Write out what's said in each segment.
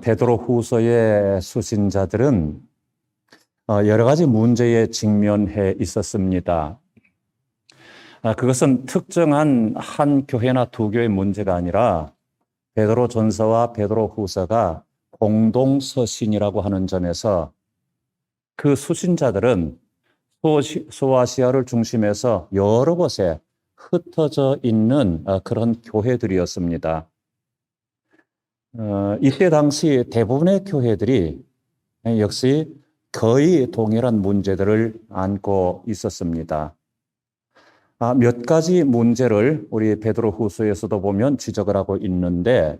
베드로 후서의 수신자들은 여러 가지 문제에 직면해 있었습니다. 그것은 특정한 한 교회나 두 교회의 문제가 아니라 베드로 전서와 베드로 후서가 공동 서신이라고 하는 점에서 그 수신자들은 소아시아를 중심해서 여러 곳에 흩어져 있는 그런 교회들이었습니다. 이때 당시 대부분의 교회들이 역시 거의 동일한 문제들을 안고 있었습니다. 몇 가지 문제를 우리 베드로 후서에서도 보면 지적을 하고 있는데,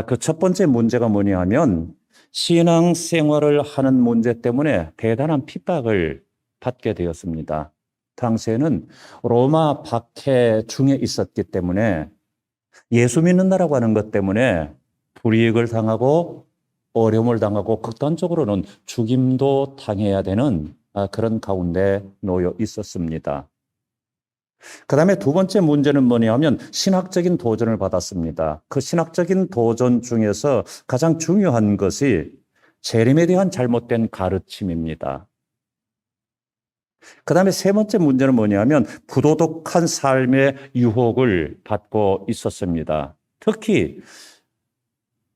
그 첫 번째 문제가 뭐냐 하면 신앙생활을 하는 문제 때문에 대단한 핍박을 받게 되었습니다. 당시에는 로마 박해 중에 있었기 때문에 예수 믿는다라고 하는 것 때문에 불이익을 당하고 어려움을 당하고 극단적으로는 죽임도 당해야 되는 그런 가운데 놓여 있었습니다. 그 다음에 두 번째 문제는 뭐냐 하면 신학적인 도전을 받았습니다. 그 신학적인 도전 중에서 가장 중요한 것이 재림에 대한 잘못된 가르침입니다. 그 다음에 세 번째 문제는 뭐냐 하면 부도덕한 삶의 유혹을 받고 있었습니다. 특히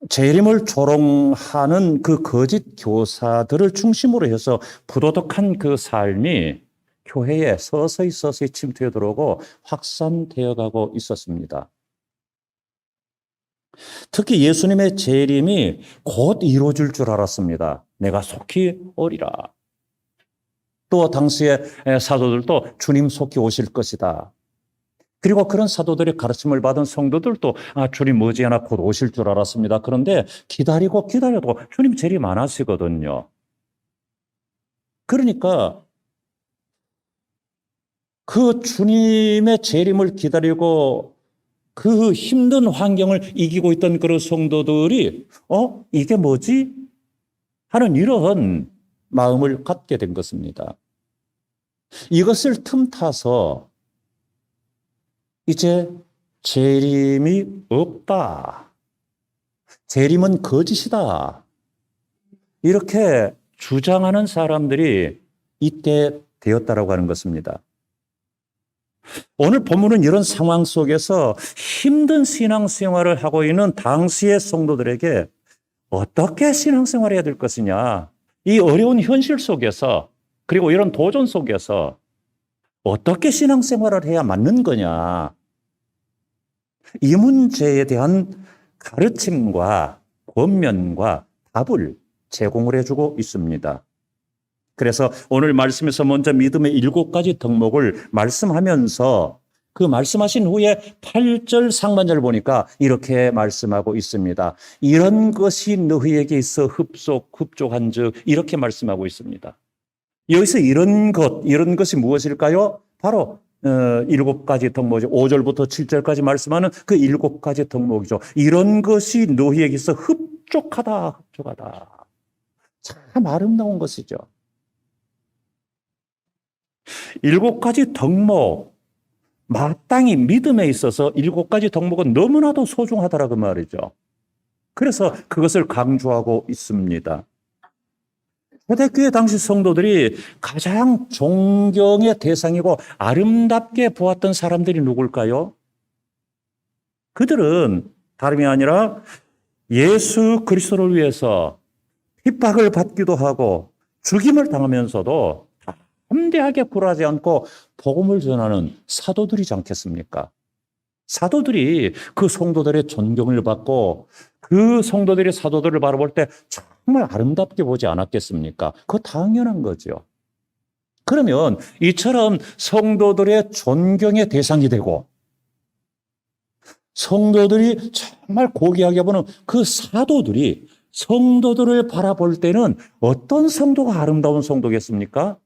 재림을 조롱하는 그 거짓 교사들을 중심으로 해서 부도덕한 그 삶이 교회에 서서히 침투해 들어오고 확산되어 가고 있었습니다. 특히 예수님의 재림이 곧 이루어질 줄 알았습니다. 내가 속히 오리라. 또 당시의 사도들도 주님 속히 오실 것이다. 그리고 그런 사도들의 가르침을 받은 성도들도 주님 머지않아 곧 오실 줄 알았습니다. 그런데 기다려도 주님 재림 안 하시거든요. 그러니까 그 주님의 재림을 기다리고 그 힘든 환경을 이기고 있던 그런 성도들이 이게 뭐지? 하는 이런 마음을 갖게 된 것입니다. 이것을 틈타서 이제 재림이 없다. 재림은 거짓이다. 이렇게 주장하는 사람들이 이때 되었다라고 하는 것입니다. 오늘 본문은 이런 상황 속에서 힘든 신앙생활을 하고 있는 당시의 성도들에게 어떻게 신앙생활을 해야 될 것이냐, 이 어려운 현실 속에서 그리고 이런 도전 속에서 어떻게 신앙생활을 해야 맞는 거냐, 이 문제에 대한 가르침과 권면과 답을 제공을 해주고 있습니다. 그래서 오늘 말씀에서 먼저 믿음의 7가지 덕목을 말씀하면서 그 말씀하신 후에 8절 상반절을 보니까 이렇게 말씀하고 있습니다. 이런 것이 너희에게 있어 흡족한 즉, 이렇게 말씀하고 있습니다. 여기서 이런 것이 무엇일까요? 바로 7가지 덕목이죠. 5절부터 7절까지 말씀하는 그 7가지 덕목이죠. 이런 것이 너희에게 있어 흡족하다. 참 아름다운 것이죠. 7가지 덕목, 마땅히 믿음에 있어서 7가지 덕목은 너무나도 소중하다라고 말이죠. 그래서 그것을 강조하고 있습니다. 초대교회 당시 성도들이 가장 존경의 대상이고 아름답게 보았던 사람들이 누굴까요? 그들은 다름이 아니라 예수 그리스도를 위해서 핍박을 받기도 하고 죽임을 당하면서도 담대하게 굴하지 않고 복음을 전하는 사도들이지 않겠습니까? 사도들이 그 성도들의 존경을 받고 그 성도들이 사도들을 바라볼 때 정말 아름답게 보지 않았겠습니까? 그거 당연한 거죠. 그러면 이처럼 성도들의 존경의 대상이 되고 성도들이 정말 고귀하게 보는 그 사도들이 성도들을 바라볼 때는 어떤 성도가 아름다운 성도겠습니까?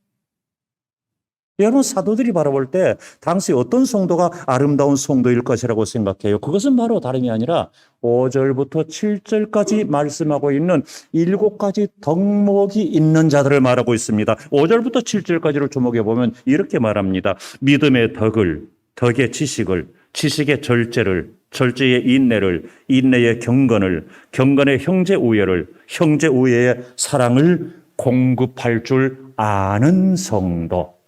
여러분, 사도들이 바라볼 때 당시 어떤 성도가 아름다운 성도일 것이라고 생각해요? 그것은 바로 다름이 아니라 5절부터 7절까지 말씀하고 있는 7가지 덕목이 있는 자들을 말하고 있습니다. 5절부터 7절까지를 주목해 보면 이렇게 말합니다. 믿음의 덕을, 덕의 지식을, 지식의 절제를, 절제의 인내를, 인내의 경건을, 경건의 형제 우애를, 형제 우애의 사랑을 공급할 줄 아는 성도.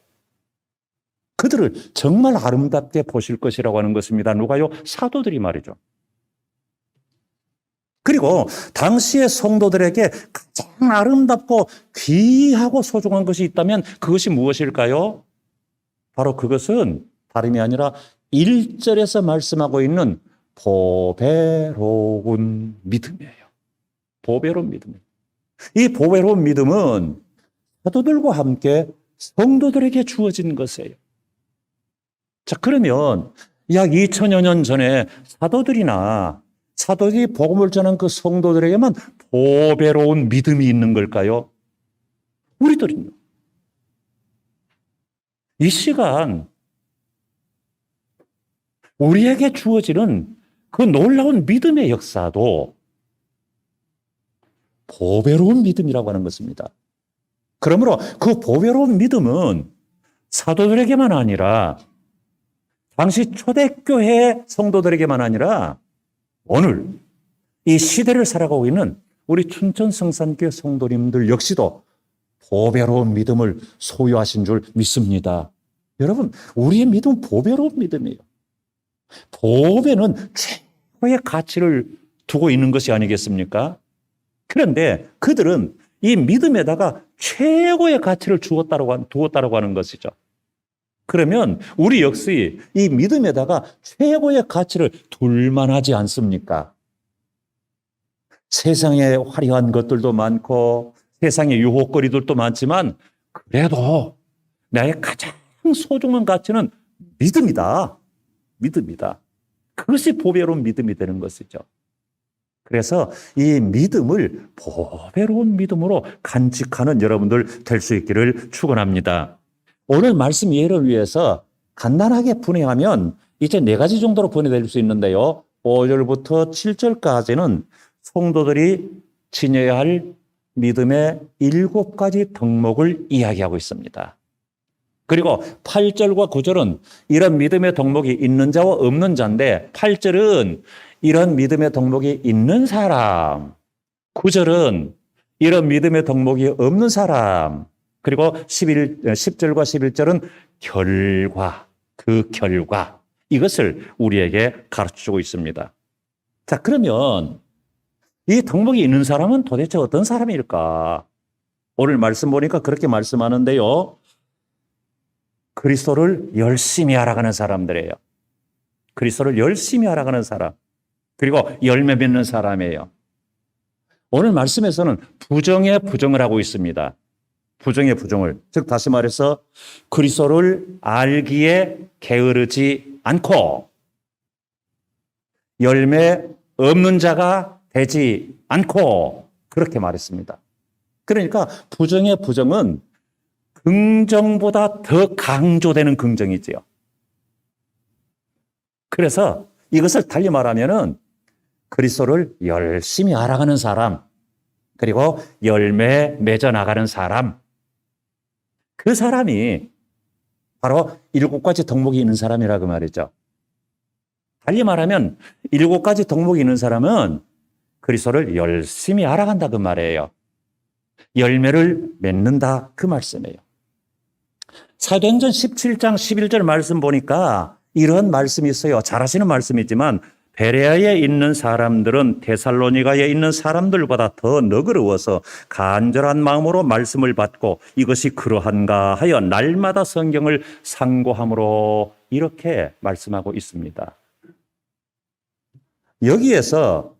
그들을 정말 아름답게 보실 것이라고 하는 것입니다. 누가요? 사도들이 말이죠. 그리고 당시의 성도들에게 가장 아름답고 귀하고 소중한 것이 있다면 그것이 무엇일까요? 바로 그것은 다름이 아니라 1절에서 말씀하고 있는 보배로운 믿음이에요. 보배로운 믿음이에요. 이 보배로운 믿음은 사도들과 함께 성도들에게 주어진 것이에요. 자, 그러면 약 2000여 년 전에 사도들이 복음을 전한 그 성도들에게만 보배로운 믿음이 있는 걸까요? 우리들은요. 이 시간 우리에게 주어지는 그 놀라운 믿음의 역사도 보배로운 믿음이라고 하는 것입니다. 그러므로 그 보배로운 믿음은 사도들에게만 아니라 당시 초대교회 성도들에게만 아니라 오늘 이 시대를 살아가고 있는 우리 춘천성산교회 성도님들 역시도 보배로운 믿음을 소유하신 줄 믿습니다. 여러분, 우리의 믿음은 보배로운 믿음이에요. 보배는 최고의 가치를 두고 있는 것이 아니겠습니까? 그런데 그들은 이 믿음에다가 최고의 가치를 두었다라고 하는 것이죠. 그러면 우리 역시 이 믿음에다가 최고의 가치를 둘 만하지 않습니까? 세상에 화려한 것들도 많고 세상에 유혹거리들도 많지만 그래도 나의 가장 소중한 가치는 믿음이다. 믿음이다. 그것이 보배로운 믿음이 되는 것이죠. 그래서 이 믿음을 보배로운 믿음으로 간직하는 여러분들 될 수 있기를 축원합니다. 오늘 말씀 이해를 위해서 간단하게 분해하면 이제 4가지 정도로 분해될 수 있는데요. 5절부터 7절까지는 성도들이 지녀야 할 믿음의 7가지 덕목을 이야기하고 있습니다. 그리고 8절과 9절은 이런 믿음의 덕목이 있는 자와 없는 자인데 8절은 이런 믿음의 덕목이 있는 사람, 9절은 이런 믿음의 덕목이 없는 사람, 그리고 10절과 11절은 결과, 그 결과, 이것을 우리에게 가르쳐주고 있습니다. 자, 그러면 이 덕목이 있는 사람은 도대체 어떤 사람일까? 오늘 말씀 보니까 그렇게 말씀하는데요. 그리스도를 열심히 알아가는 사람들이에요. 그리스도를 열심히 알아가는 사람. 그리고 열매 맺는 사람이에요. 오늘 말씀에서는 부정의 부정을 하고 있습니다. 부정의 부정을. 즉 다시 말해서 그리스도를 알기에 게으르지 않고 열매 없는 자가 되지 않고 그렇게 말했습니다. 그러니까 부정의 부정은 긍정보다 더 강조되는 긍정이지요. 그래서 이것을 달리 말하면은 그리스도를 열심히 알아가는 사람, 그리고 열매 맺어 나가는 사람, 그 사람이 바로 7가지 덕목이 있는 사람이라고 말이죠. 달리 말하면 7가지 덕목이 있는 사람은 그리스도를 열심히 알아간다 그 말이에요. 열매를 맺는다 그 말씀이에요. 사도행전 17장 11절 말씀 보니까 이런 말씀이 있어요. 잘 아시는 말씀이지만 베레아에 있는 사람들은 데살로니가에 있는 사람들보다 더 너그러워서 간절한 마음으로 말씀을 받고 이것이 그러한가 하여 날마다 성경을 상고함으로 이렇게 말씀하고 있습니다. 여기에서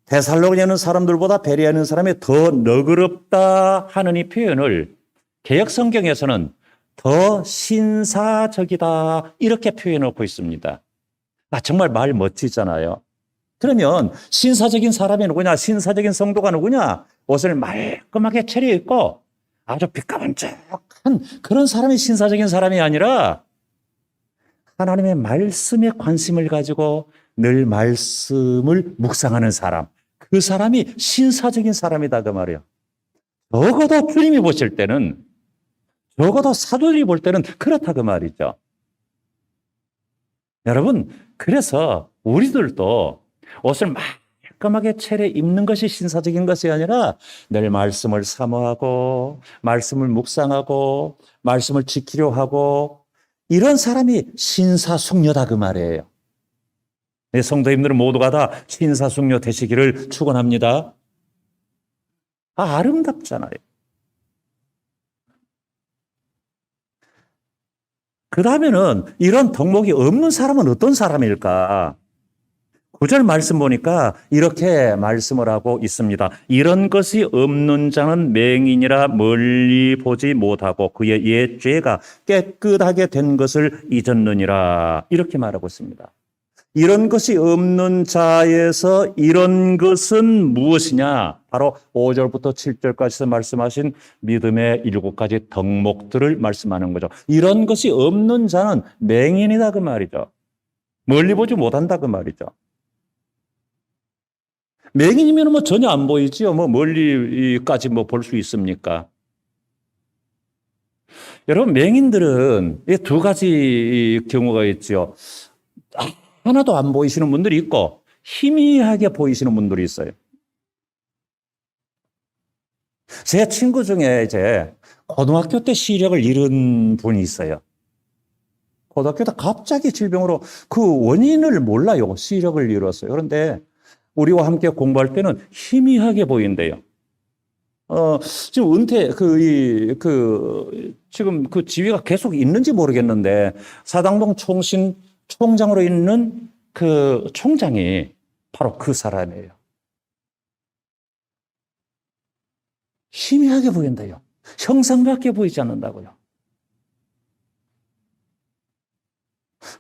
데살로니가에 있는 사람들보다 베레아에 있는 사람이 더 너그럽다 하는 이 표현을 개역 성경에서는 더 신사적이다 이렇게 표현해 놓고 있습니다. 정말 말 멋지잖아요. 그러면 신사적인 사람이 누구냐? 신사적인 성도가 누구냐? 옷을 말끔하게 차려입고 아주 빛가만쩍한 그런 사람이 신사적인 사람이 아니라 하나님의 말씀에 관심을 가지고 늘 말씀을 묵상하는 사람, 그 사람이 신사적인 사람이다 그 말이에요. 적어도 주님이 보실 때는, 적어도 사도들이 볼 때는 그렇다 그 말이죠. 여러분, 그래서 우리들도 옷을 깔끔하게 차려 입는 것이 신사적인 것이 아니라 늘 말씀을 사모하고 말씀을 묵상하고 말씀을 지키려 하고 이런 사람이 신사숙녀다 그 말이에요. 네, 성도님들은 모두가 다 신사숙녀 되시기를 축원합니다. 아름답잖아요. 그 다음에는 이런 덕목이 없는 사람은 어떤 사람일까? 9절 말씀 보니까 이렇게 말씀을 하고 있습니다. 이런 것이 없는 자는 맹인이라 멀리 보지 못하고 그의 옛 죄가 깨끗하게 된 것을 잊었느니라. 이렇게 말하고 있습니다. 이런 것이 없는 자에서 이런 것은 무엇이냐? 바로 5절부터 7절까지 말씀하신 믿음의 7가지 덕목들을 말씀하는 거죠. 이런 것이 없는 자는 맹인이다 그 말이죠. 멀리 보지 못한다 그 말이죠. 맹인이면 뭐 전혀 안 보이지요. 뭐 멀리까지 뭐 볼 수 있습니까? 여러분, 맹인들은 두 가지 경우가 있죠. 하나도 안 보이시는 분들이 있고 희미하게 보이시는 분들이 있어요. 제 친구 중에 이제 고등학교 때 시력을 잃은 분이 있어요. 고등학교 때 갑자기 질병으로 그 원인을 몰라요. 시력을 잃었어요. 그런데 우리와 함께 공부할 때는 희미하게 보인대요. 지금 지금 그 지위가 계속 있는지 모르겠는데, 사당동 총장으로 있는 그 총장이 바로 그 사람이에요. 희미하게 보인대요. 형상밖에 보이지 않는다고요.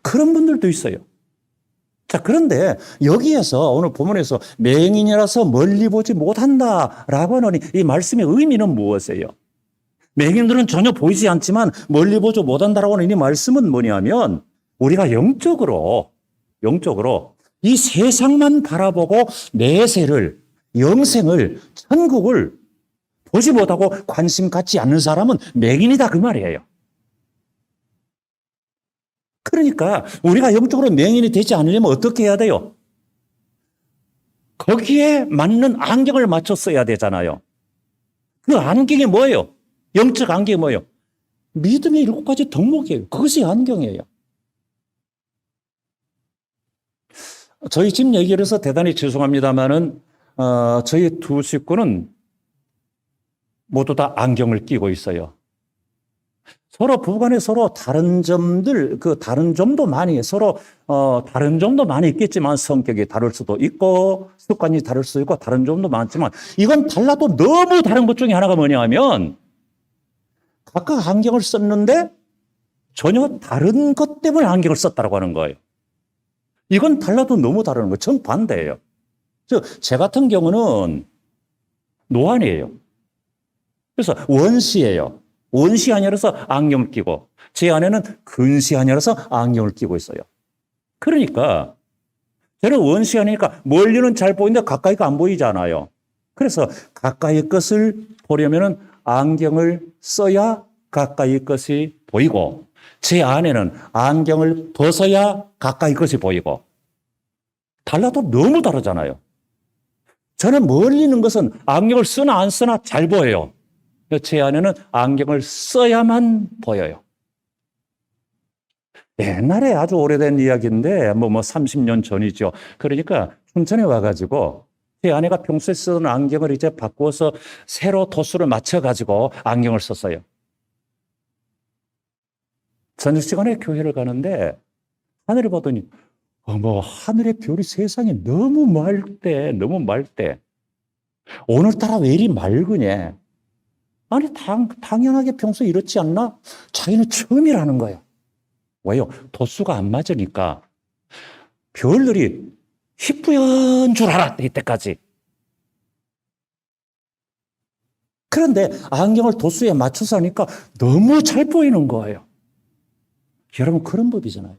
그런 분들도 있어요. 자, 그런데 여기에서 오늘 본문에서 맹인이라서 멀리 보지 못한다라고 하는 이 말씀의 의미는 무엇이에요? 맹인들은 전혀 보이지 않지만 멀리 보지 못한다라고 하는 이 말씀은 뭐냐면 우리가 영적으로 이 세상만 바라보고 내세를, 영생을, 천국을 보지 못하고 관심 갖지 않는 사람은 맹인이다 그 말이에요. 그러니까 우리가 영적으로 맹인이 되지 않으려면 어떻게 해야 돼요? 거기에 맞는 안경을 맞춰 써야 되잖아요. 그 안경이 뭐예요? 영적 안경이 뭐예요? 믿음의 7가지 덕목이에요. 그것이 안경이에요. 저희 집 얘기를 해서 대단히 죄송합니다만은 저희 두 식구는 모두 다 안경을 끼고 있어요. 서로 부부간에 서로 다른 점도 많이 있겠지만 성격이 다를 수도 있고 습관이 다를 수도 있고 다른 점도 많지만 이건 달라도 너무 다른 것 중에 하나가 뭐냐 하면 각각 안경을 썼는데 전혀 다른 것 때문에 안경을 썼다고 하는 거예요. 이건 달라도 너무 다른 거예요. 정반대예요. 제 같은 경우는 노안이에요. 그래서 원시예요. 원시 아니라서 안경을 끼고 제 아내는 근시 아니라서 안경을 끼고 있어요. 그러니까 저는 원시 아니니까 멀리는 잘 보이는데 가까이가 안 보이잖아요. 그래서 가까이 것을 보려면 안경을 써야 가까이 것이 보이고 제 아내는 안경을 벗어야 가까이 것이 보이고 달라도 너무 다르잖아요. 저는 멀리 있는 것은 안경을 쓰나 안 쓰나 잘 보여요. 제 아내는 안경을 써야만 보여요. 옛날에 아주 오래된 이야기인데, 30년 전이죠. 그러니까 춘천에 와가지고, 제 아내가 평소에 쓰던 안경을 이제 바꾸어서 새로 도수를 맞춰가지고 안경을 썼어요. 저녁 시간에 교회를 가는데, 하늘을 보더니, 하늘의 별이 세상에 너무 맑대. 오늘따라 왜 이리 맑으냐? 아니, 당연하게 평소에 이렇지 않나? 자기는 처음이라는 거예요. 왜요? 도수가 안 맞으니까 별들이 희뿌연 줄 알았대, 이때까지. 그런데 안경을 도수에 맞춰서 하니까 너무 잘 보이는 거예요. 여러분, 그런 법이잖아요.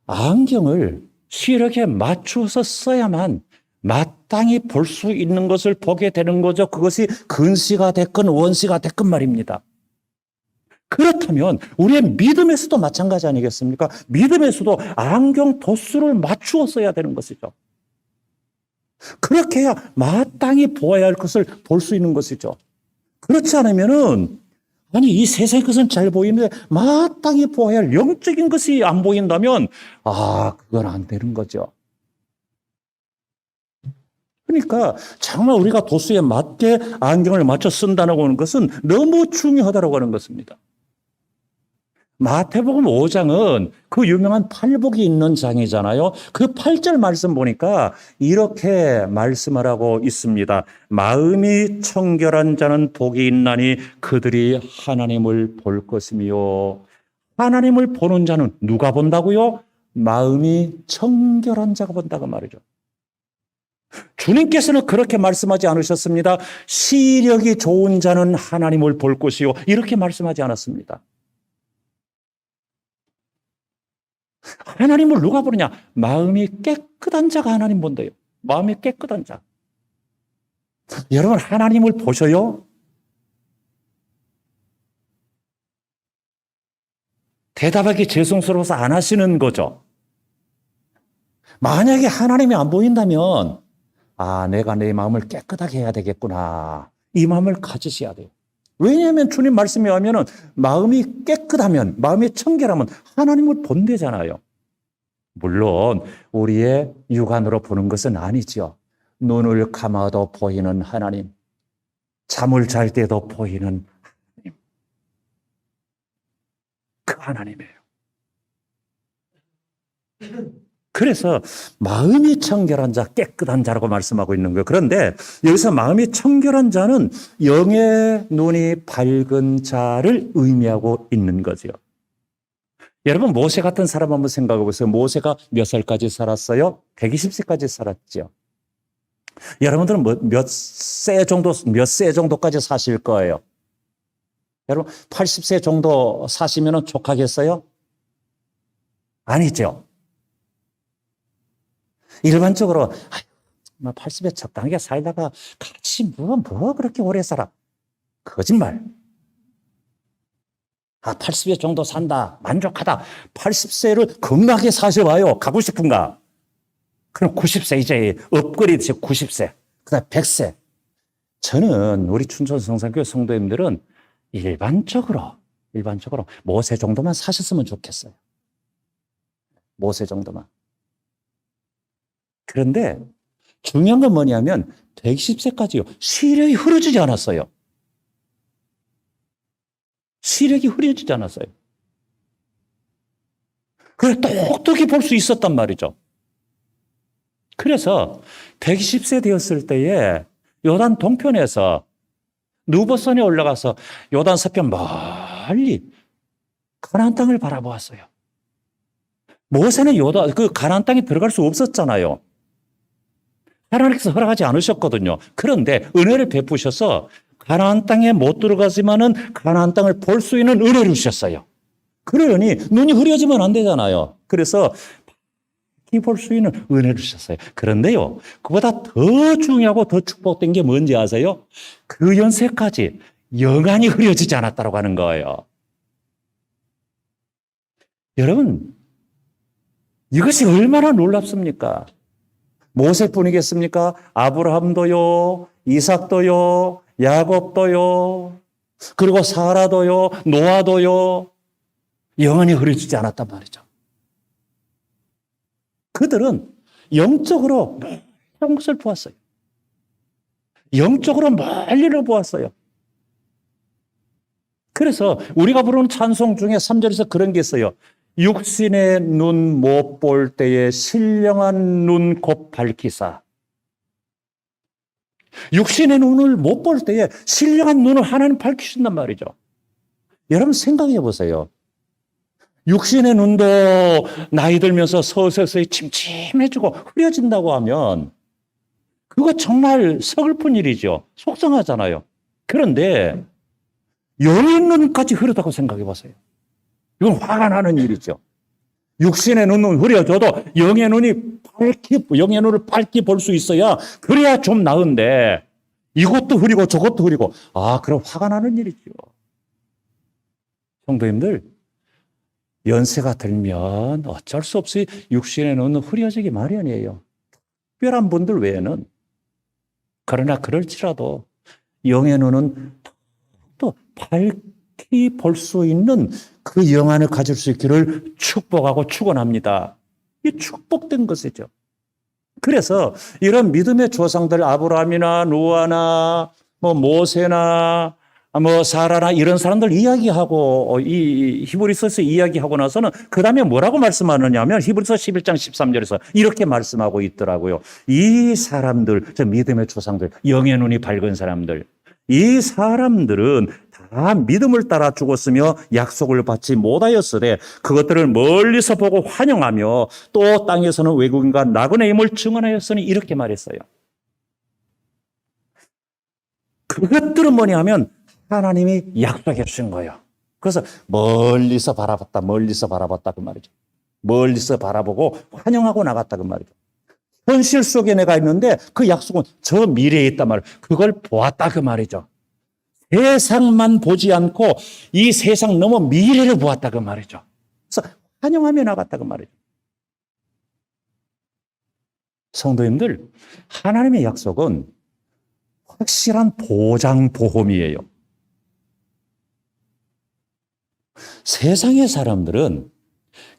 안경을 시력에 맞추어서 써야만 마땅히 볼 수 있는 것을 보게 되는 거죠. 그것이 근시가 됐건 원시가 됐건 말입니다. 그렇다면 우리의 믿음에서도 마찬가지 아니겠습니까? 믿음에서도 안경 도수를 맞추어 써야 되는 것이죠. 그렇게 해야 마땅히 보아야 할 것을 볼 수 있는 것이죠. 그렇지 않으면은 아니 이 세상의 것은 잘 보이는데 마땅히 보아야 할 영적인 것이 안 보인다면 그건 안 되는 거죠. 그러니까 정말 우리가 도수에 맞게 안경을 맞춰 쓴다고 하는 것은 너무 중요하다고 하는 것입니다. 마태복음 5장은 그 유명한 팔복이 있는 장이잖아요. 그 8절 말씀 보니까 이렇게 말씀을 하고 있습니다. 마음이 청결한 자는 복이 있나니 그들이 하나님을 볼 것이며. 하나님을 보는 자는 누가 본다고요? 마음이 청결한 자가 본다고 말이죠. 주님께서는 그렇게 말씀하지 않으셨습니다. 시력이 좋은 자는 하나님을 볼 것이요. 이렇게 말씀하지 않았습니다. 하나님을 누가 보느냐? 마음이 깨끗한 자가 하나님 본대요. 마음이 깨끗한 자. 여러분 하나님을 보셔요? 대답하기 죄송스러워서 안 하시는 거죠. 만약에 하나님이 안 보인다면 내가 내 마음을 깨끗하게 해야 되겠구나. 이 마음을 가지셔야 돼요. 왜냐하면 주님 말씀에 하면은 마음이 깨끗하면, 마음이 청결하면 하나님을 본대잖아요. 물론 우리의 육안으로 보는 것은 아니죠. 눈을 감아도 보이는 하나님, 잠을 잘 때도 보이는 하나님. 그 하나님이에요. 그래서 마음이 청결한 자, 깨끗한 자라고 말씀하고 있는 거예요. 그런데 여기서 마음이 청결한 자는 영의 눈이 밝은 자를 의미하고 있는 거죠. 여러분 모세 같은 사람 한번 생각해 보세요. 모세가 몇 살까지 살았어요? 120세까지 살았죠. 여러분들은 몇 세 정도까지 사실 거예요? 여러분 80세 정도 사시면 족하겠어요? 아니죠. 일반적으로 80에 적당하게 살다가 같이 뭐 그렇게 오래 살아. 거짓말. 80세 정도 산다. 만족하다. 80세를 건강하게 사셔봐요. 가고 싶은가? 그럼 90세 이제 업그레이드 90세. 그 다음 100세. 저는 우리 춘천 성산교회 성도님들은 일반적으로 모세 정도만 사셨으면 좋겠어요. 모세 정도만. 그런데 중요한 건 뭐냐면 110세까지요. 시력이 흐려지지 않았어요. 시력이 흐려지지 않았어요. 그래 똑똑히 볼 수 있었단 말이죠. 그래서 110세 되었을 때에 요단 동편에서 누보산에 올라가서 요단 서편 멀리 가나안 땅을 바라보았어요. 모세는 그 가나안 땅에 들어갈 수 없었잖아요. 하나님께서 허락하지 않으셨거든요. 그런데 은혜를 베푸셔서 가나안 땅에 못 들어가지만은 가나안 땅을 볼 수 있는 은혜를 주셨어요. 그러니 눈이 흐려지면 안 되잖아요. 그래서 볼 수 있는 은혜를 주셨어요. 그런데요, 그보다 더 중요하고 더 축복된 게 뭔지 아세요? 그 연세까지 영안이 흐려지지 않았다고 하는 거예요. 여러분, 이것이 얼마나 놀랍습니까? 모세뿐이겠습니까? 아브라함도요, 이삭도요, 야곱도요, 그리고 사라도요, 노아도요, 영원히 흐려지지 않았단 말이죠. 그들은 영적으로 멀리 것을 보았어요. 영적으로 멀리를 보았어요. 그래서 우리가 부르는 찬송 중에 3절에서 그런 게 있어요. 육신의 눈 못 볼 때에 신령한 눈 곧 밝히사. 육신의 눈을 못 볼 때에 신령한 눈을 하나님 밝히신단 말이죠. 여러분 생각해 보세요. 육신의 눈도 나이 들면서 서서히 침침해지고 흐려진다고 하면 그거 정말 서글픈 일이죠. 속상하잖아요. 그런데 영의 눈까지 흐르다고 생각해 보세요. 이건 화가 나는 일이죠. 육신의 눈은 흐려져도 영의 눈을 밝게 볼 수 있어야 그래야 좀 나은데 이것도 흐리고 저것도 흐리고 그럼 화가 나는 일이죠. 성도님들, 연세가 들면 어쩔 수 없이 육신의 눈은 흐려지기 마련이에요. 특별한 분들 외에는. 그러나 그럴지라도 영의 눈은 또 밝히 볼 수 있는 그 영안을 가질 수 있기를 축복하고 축원합니다. 이 축복된 것이죠. 그래서 이런 믿음의 조상들 아브라함이나 노아나 모세나 사라나 이런 사람들 이야기하고 이 히브리서에서 이야기하고 나서는 그 다음에 뭐라고 말씀하느냐면 히브리서 11장 13절에서 이렇게 말씀하고 있더라고요. 이 사람들, 저 믿음의 조상들, 영의 눈이 밝은 사람들, 이 사람들은 다 믿음을 따라 죽었으며 약속을 받지 못하였으되 그것들을 멀리서 보고 환영하며 또 땅에서는 외국인과 나그네의 힘을 증언하였으니 이렇게 말했어요. 그것들은 뭐냐 하면 하나님이 약속해 주신 거예요. 그래서 멀리서 바라봤다 그 말이죠. 멀리서 바라보고 환영하고 나갔다 그 말이죠. 현실 속에 내가 있는데 그 약속은 저 미래에 있단 말이에요. 그걸 보았다 그 말이죠. 세상만 보지 않고 이 세상 넘어 미래를 보았다 그 말이죠. 그래서 환영하며 나갔다 그 말이죠. 성도님들, 하나님의 약속은 확실한 보장 보험이에요. 세상의 사람들은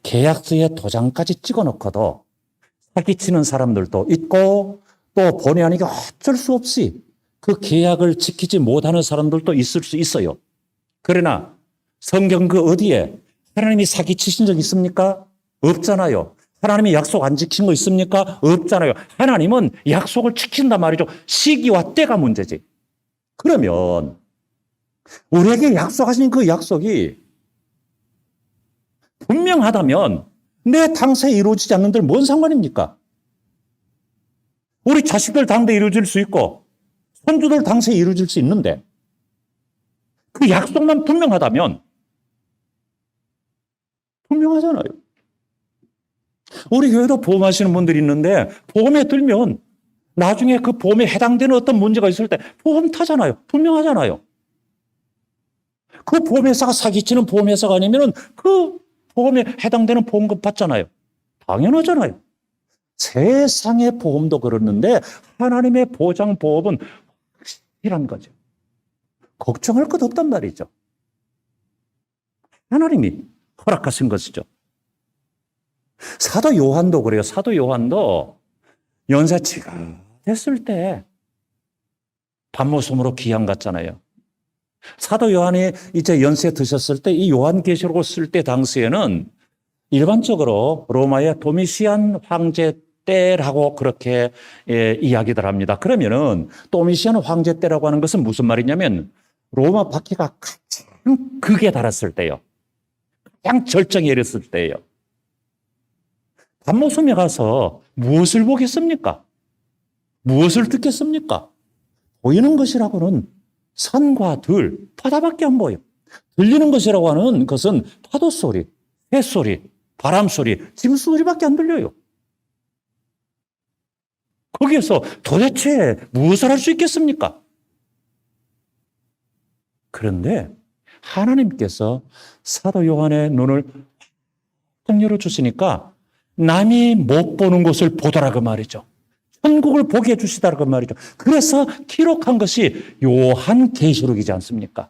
계약서에 도장까지 찍어놓고도 사기치는 사람들도 있고 또 본의 아니게 어쩔 수 없이 그 계약을 지키지 못하는 사람들도 있을 수 있어요. 그러나 성경 그 어디에 하나님이 사기치신 적 있습니까? 없잖아요. 하나님이 약속 안 지킨 거 있습니까? 없잖아요. 하나님은 약속을 지킨단 말이죠. 시기와 때가 문제지. 그러면 우리에게 약속하신 그 약속이 분명하다면 내 당세에 이루어지지 않는들 뭔 상관입니까? 우리 자식들 당대에 이루어질 수 있고 손주들 당세에 이루어질 수 있는데 그 약속만 분명하다면 분명하잖아요. 우리 교회도 보험하시는 분들이 있는데 보험에 들면 나중에 그 보험에 해당되는 어떤 문제가 있을 때 보험 타잖아요. 분명하잖아요. 그 보험회사가 사기치는 보험회사가 아니면 그 보험에 해당되는 보험금 받잖아요. 당연하잖아요. 세상의 보험도 그렇는데 하나님의 보장 보험은 확실한 거죠. 걱정할 것 없단 말이죠. 하나님이 허락하신 것이죠. 사도 요한도 그래요. 사도 요한도 연세치가 됐을 때 밤모섬으로 귀양 갔잖아요. 사도 요한이 이제 연세 드셨을 때 이 요한계시록을 쓸 때 당시에는 일반적으로 로마의 도미시안 황제 때라고 그렇게 이야기들 합니다. 그러면은 도미시안 황제 때라고 하는 것은 무슨 말이냐면 로마 박해가 가장 극에 달했을 때요. 가장 절정에 이르렀을 때예요. 밤모섬에 가서 무엇을 보겠습니까? 무엇을 듣겠습니까? 보이는 것이라고는 산과 들, 바다밖에 안 보여요. 들리는 것이라고 하는 것은 파도 소리, 새 소리, 바람 소리, 짐 소리밖에 안 들려요. 거기에서 도대체 무엇을 할 수 있겠습니까? 그런데 하나님께서 사도 요한의 눈을 확 열어주시니까 남이 못 보는 것을 보더라 그 말이죠. 천국을 보게 해주시더라 그 말이죠. 그래서 기록한 것이 요한계시록이지 않습니까?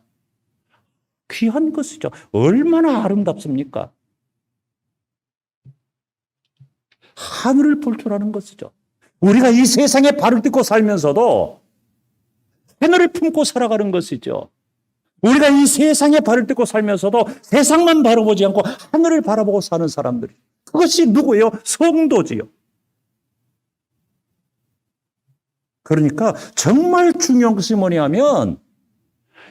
귀한 것이죠. 얼마나 아름답습니까? 하늘을 볼 줄 아는 것이죠. 우리가 이 세상에 발을 딛고 살면서도 하늘을 품고 살아가는 것이죠. 우리가 이 세상에 발을 딛고 살면서도 세상만 바라보지 않고 하늘을 바라보고 사는 사람들이. 그것이 누구예요? 성도지요. 그러니까 정말 중요한 것이 뭐냐면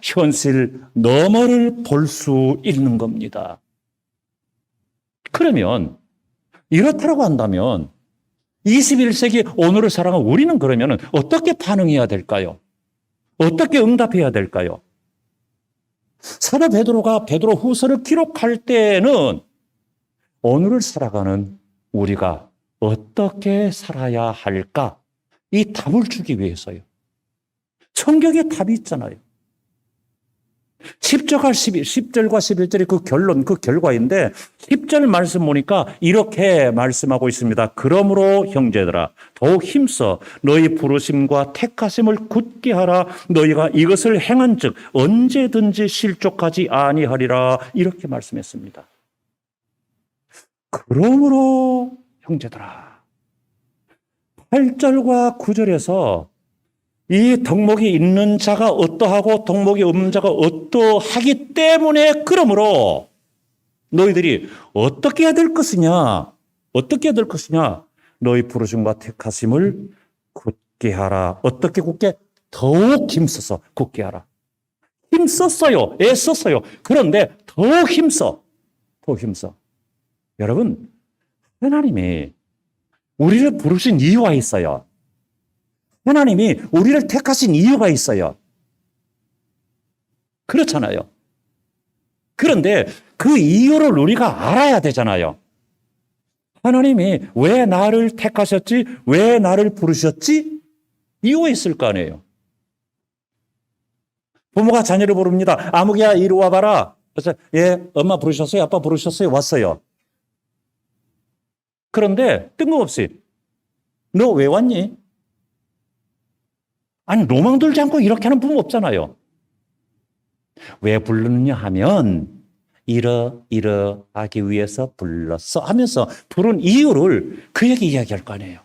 현실 너머를 볼 수 있는 겁니다. 그러면 이렇다고 한다면 21세기 오늘을 살아가는 우리는 그러면 어떻게 반응해야 될까요? 어떻게 응답해야 될까요? 사도 베드로가 베드로 후서를 기록할 때는 오늘을 살아가는 우리가 어떻게 살아야 할까? 이 답을 주기 위해서요. 성경에 답이 있잖아요. 10절과 11절이 그 결론, 그 결과인데 10절 말씀 보니까 이렇게 말씀하고 있습니다. 그러므로 형제들아 더욱 힘써 너희 부르심과 택하심을 굳게 하라. 너희가 이것을 행한 즉 언제든지 실족하지 아니하리라. 이렇게 말씀했습니다. 그러므로 형제들아 8절과 9절에서 이 덕목이 있는 자가 어떠하고 덕목이 없는 자가 어떠하기 때문에 그러므로 너희들이 어떻게 해야 될 것이냐? 어떻게 해야 될 것이냐? 너희 부르심과 택하심을 굳게 하라. 어떻게 굳게? 더욱 힘써서 굳게 하라. 힘썼어요. 애썼어요. 그런데 더욱 힘써. 더욱 힘써. 여러분, 하나님이 우리를 부르신 이유가 있어요. 하나님이 우리를 택하신 이유가 있어요. 그렇잖아요. 그런데 그 이유를 우리가 알아야 되잖아요. 하나님이 왜 나를 택하셨지? 왜 나를 부르셨지? 이유가 있을 거 아니에요. 부모가 자녀를 부릅니다. 아무개야 이리 와봐라. 그래서 예, 엄마 부르셨어요? 아빠 부르셨어요? 왔어요. 그런데 뜬금없이 너 왜 왔니? 아니 로망 들지 않고 이렇게 하는 부모 없잖아요. 왜 부르느냐 하면 이러하기 위해서 불렀어 하면서 부른 이유를 그에게 이야기할 거 아니에요.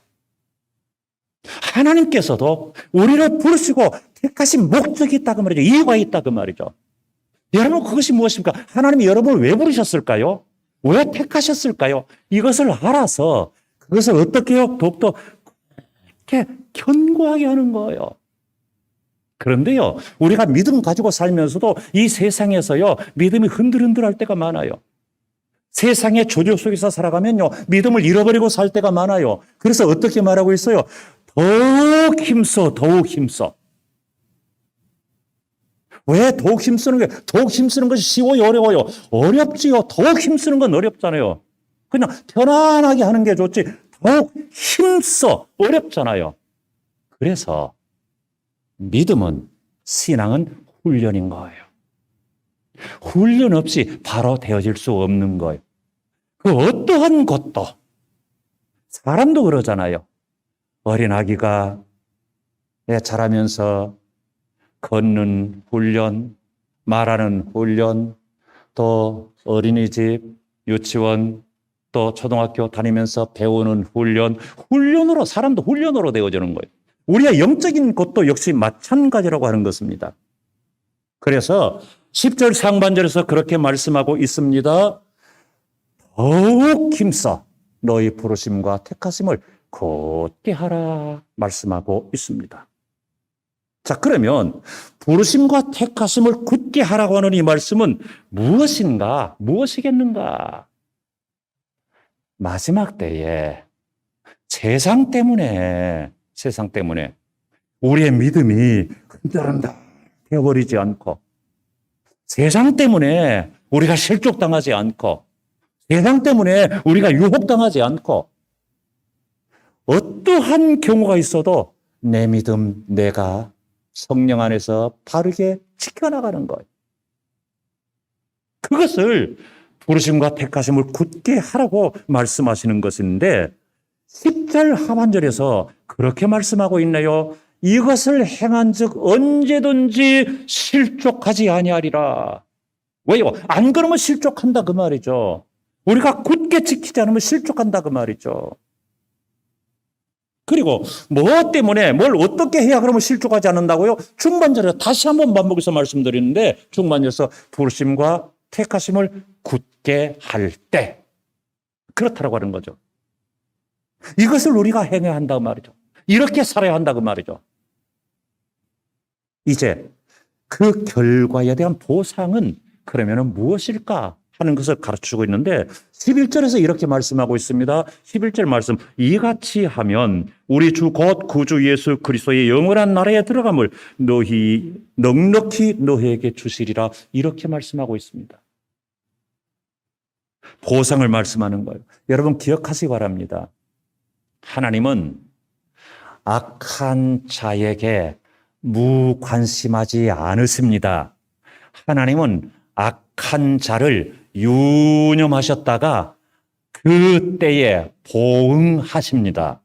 하나님께서도 우리를 부르시고 택하신 목적이 있다 그 말이죠. 이유가 있다 그 말이죠. 여러분 그것이 무엇입니까? 하나님이 여러분을 왜 부르셨을까요? 왜 택하셨을까요? 이것을 알아서 그것을 어떻게 해요? 더욱더 이렇게 견고하게 하는 거예요. 그런데요, 우리가 믿음 가지고 살면서도 이 세상에서요, 믿음이 흔들흔들할 때가 많아요. 세상의 조절 속에서 살아가면요, 믿음을 잃어버리고 살 때가 많아요. 그래서 어떻게 말하고 있어요? 더욱 힘써, 더욱 힘써. 왜 더욱 힘쓰는 게, 더욱 힘쓰는 것이 쉬워요, 어려워요? 어렵지요. 더욱 힘쓰는 건 어렵잖아요. 그냥 편안하게 하는 게 좋지. 더욱 힘써. 어렵잖아요. 그래서 믿음은, 신앙은 훈련인 거예요. 훈련 없이 바로 되어질 수 없는 거예요. 그 어떠한 것도, 사람도 그러잖아요. 어린 아기가 자라면서 걷는 훈련, 말하는 훈련, 또 어린이집, 유치원, 또 초등학교 다니면서 배우는 훈련, 훈련으로, 사람도 훈련으로 되어지는 거예요. 우리의 영적인 것도 역시 마찬가지라고 하는 것입니다. 그래서 10절 상반절에서 그렇게 말씀하고 있습니다. 더욱 힘써 너희 부르심과 택하심을 곧게 하라 말씀하고 있습니다. 자, 그러면 부르심과 택하심을 굳게 하라고 하는 이 말씀은 무엇인가? 무엇이겠는가? 마지막 때에 세상 때문에 우리의 믿음이 흔들흔들 되어버리지 않고, 세상 때문에 우리가 실족당하지 않고, 세상 때문에 우리가 유혹당하지 않고, 어떠한 경우가 있어도 내 믿음, 내가 성령 안에서 바르게 지켜나가는 거예요. 그것을 부르심과 택하심을 굳게 하라고 말씀하시는 것인데 10절 하반절에서 그렇게 말씀하고 있네요. 이것을 행한 즉 언제든지 실족하지 아니하리라. 왜요? 안 그러면 실족한다 그 말이죠. 우리가 굳게 지키지 않으면 실족한다 그 말이죠. 그리고 뭐 때문에 뭘 어떻게 해야 그러면 실족하지 않는다고요? 중반절에 다시 한번 반복해서 말씀드리는데 중반절에서 부르심과 택하심을 굳게 할 때 그렇다라고 하는 거죠. 이것을 우리가 행해야 한다고 말이죠. 이렇게 살아야 한다고 말이죠. 이제 그 결과에 대한 보상은 그러면 무엇일까 하는 것을 가르치고 있는데 11절에서 이렇게 말씀하고 있습니다. 11절 말씀, 이같이 하면 우리 주 곧 구주 예수 그리스도의 영원한 나라에 들어감을 너희 넉넉히 너희에게 주시리라. 이렇게 말씀하고 있습니다. 보상을 말씀하는 거예요. 여러분 기억하시기 바랍니다. 하나님은 악한 자에게 무관심하지 않으십니다. 하나님은 악한 자를 유념하셨다가 그 때에 보응하십니다.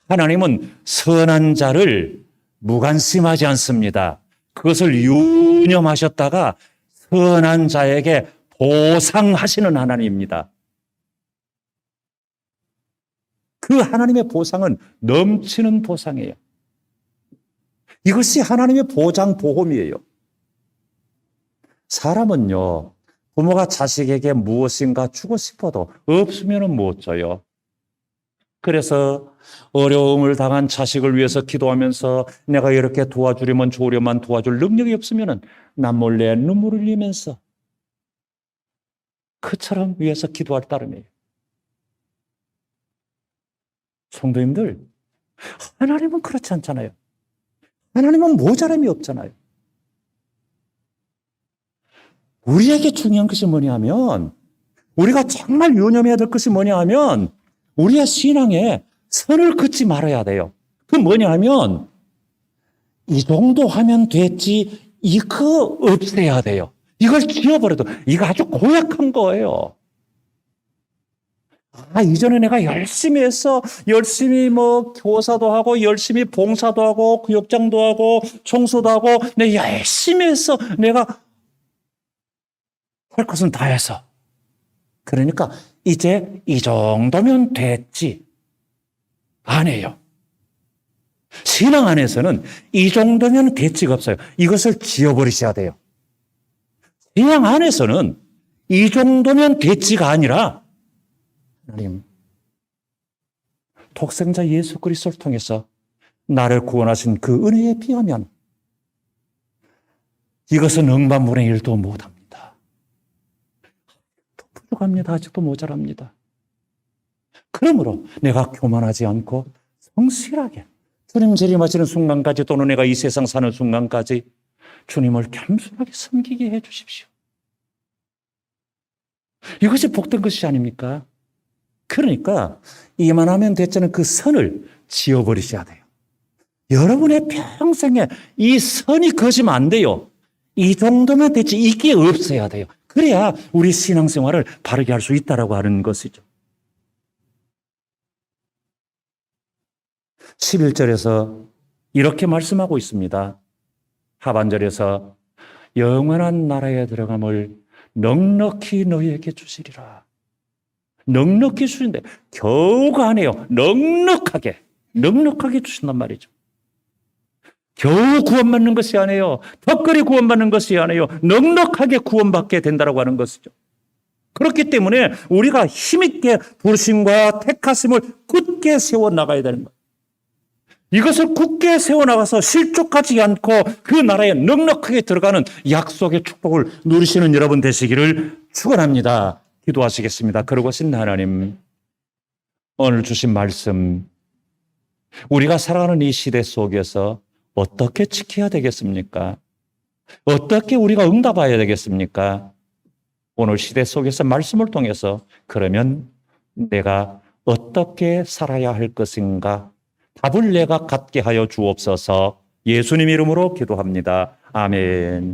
하나님은 선한 자를 무관심하지 않습니다. 그것을 유념하셨다가 선한 자에게 보상하시는 하나님입니다. 그 하나님의 보상은 넘치는 보상이에요. 이것이 하나님의 보장 보험이에요. 사람은요, 부모가 자식에게 무엇인가 주고 싶어도 없으면 못 줘요. 그래서 어려움을 당한 자식을 위해서 기도하면서 내가 이렇게 도와주려면 좋으려만 도와줄 능력이 없으면 남몰래 눈물을 흘리면서 그처럼 위해서 기도할 따름이에요. 성도님들, 하나님은 그렇지 않잖아요. 하나님은 모자람이 없잖아요. 우리에게 중요한 것이 뭐냐 하면, 우리가 정말 유념해야 될 것이 뭐냐 하면, 우리의 신앙에 선을 긋지 말아야 돼요. 그 뭐냐 하면, 이 정도 하면 됐지, 이거 없애야 돼요. 이걸 지워버려도, 이거 아주 고약한 거예요. 이전에 내가 열심히 했어. 열심히 교사도 하고, 열심히 봉사도 하고, 구역장도 하고, 청소도 하고, 내가 열심히 했어. 내가 할 것은 다 해서. 그러니까 이제 이 정도면 됐지. 안 해요. 신앙 안에서는 이 정도면 됐지가 없어요. 이것을 지워버리셔야 돼요. 신앙 안에서는 이 정도면 됐지가 아니라 하나님, 독생자 예수 그리스도를 통해서 나를 구원하신 그 은혜에 비하면 이것은 응반분의 일도 못합니다. 또 부족합니다. 아직도 모자랍니다. 그러므로 내가 교만하지 않고 성실하게 주님 재림하시는 순간까지 또는 내가 이 세상 사는 순간까지 주님을 겸손하게 섬기게 해 주십시오. 이것이 복된 것이 아닙니까? 그러니까 이만하면 됐자는 그 선을 지워버리셔야 돼요. 여러분의 평생에 이 선이 거지면 안 돼요. 이 정도면 됐지 이게 없어야 돼요. 그래야 우리 신앙생활을 바르게 할 수 있다라고 하는 것이죠. 11절에서 이렇게 말씀하고 있습니다. 하반절에서 영원한 나라에 들어감을 넉넉히 너희에게 주시리라. 넉넉히 주신대. 겨우가 아니에요. 넉넉하게 주신단 말이죠. 겨우 구원받는 것이 아니에요. 턱걸이 구원받는 것이 아니에요. 넉넉하게 구원받게 된다고 하는 것이죠. 그렇기 때문에 우리가 힘있게 부르심과 택하심을 굳게 세워나가야 되는 거예요. 이것을 굳게 세워나가서 실족하지 않고 그 나라에 넉넉하게 들어가는 약속의 축복을 누리시는 여러분 되시기를 축원합니다. 기도하시겠습니다. 그러고신 하나님, 오늘 주신 말씀, 우리가 살아가는 이 시대 속에서 어떻게 지켜야 되겠습니까? 어떻게 우리가 응답해야 되겠습니까? 오늘 시대 속에서 말씀을 통해서 그러면 내가 어떻게 살아야 할 것인가? 답을 내가 갖게 하여 주옵소서. 예수님 이름으로 기도합니다. 아멘.